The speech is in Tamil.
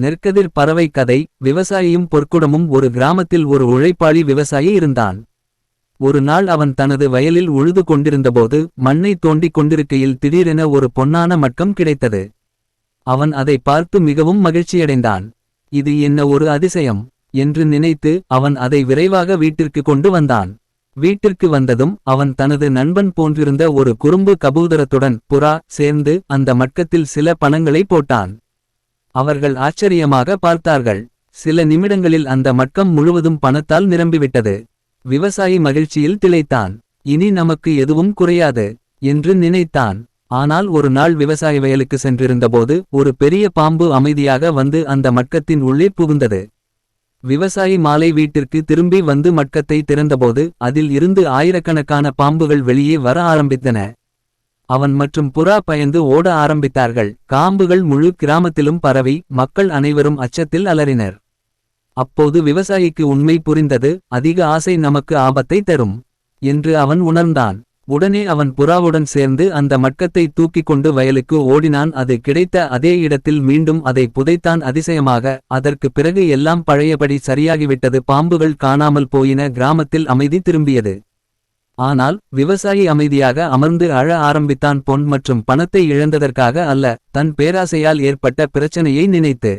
நெற்கதிர் பறவை கதை. விவசாயியும் பொற்குடமும். ஒரு கிராமத்தில் ஒரு உழைப்பாளி விவசாயி இருந்தான். ஒரு நாள் அவன் தனது வயலில் உழுது கொண்டிருந்தபோது மண்ணை தோண்டிக் கொண்டிருக்கையில் திடீரென ஒரு பொன்னான மட்கம் கிடைத்தது. அவன் அதை பார்த்து மிகவும் மகிழ்ச்சியடைந்தான். இது என்ன ஒரு அதிசயம் என்று நினைத்து அவன் அதை விரைவாக வீட்டிற்கு கொண்டு வந்தான். வீட்டிற்கு வந்ததும் அவன் தனது நண்பன் போன்றிருந்த ஒரு குறும்பு கபூதரத்துடன் புறா சேர்ந்து அந்த மட்கத்தில் சில பணங்களை போட்டான். அவர்கள் ஆச்சரியமாக பார்த்தார்கள். சில நிமிடங்களில் அந்த மட்கம் முழுவதும் பணத்தால் நிரம்பிவிட்டது. விவசாயி மகிழ்ச்சியில் திளைத்தான். இனி நமக்கு எதுவும் குறையாது என்று நினைத்தான். ஆனால் ஒரு நாள் விவசாய வயலுக்கு சென்றிருந்தபோது ஒரு பெரிய பாம்பு அமைதியாக வந்து அந்த மட்கத்தின் உள்ளே புகுந்தது. விவசாயி மாலை வீட்டிற்கு திரும்பி வந்து மட்கத்தை திறந்தபோது அதில் இருந்து ஆயிரக்கணக்கான பாம்புகள் வெளியே வர ஆரம்பித்தன. அவன் மற்றும் புறா பயந்து ஓட ஆரம்பித்தார்கள். காம்புகள் முழு கிராமத்திலும் பரவி மக்கள் அனைவரும் அச்சத்தில் அலறினர். அப்போது விவசாயிக்கு உண்மை புரிந்தது. அதிக ஆசை நமக்கு ஆபத்தை தரும் என்று அவன் உணர்ந்தான். உடனே அவன் புறாவுடன் சேர்ந்து அந்த மட்கத்தை தூக்கிக் கொண்டு வயலுக்கு ஓடினான். அது கிடைத்த அதே இடத்தில் மீண்டும் அதை புதைத்தான். அதிசயமாக அதற்கு பிறகு எல்லாம் பழையபடி சரியாகிவிட்டது. பாம்புகள் காணாமல் போயின. கிராமத்தில் அமைதி திரும்பியது. ஆனால் விவசாயி அமைதியாக அமர்ந்து அழ ஆரம்பித்தான். பொன் மற்றும் பணத்தை இழந்ததற்காக அல்ல, தன் பேராசையால் ஏற்பட்ட பிரச்சனையை நினைத்து.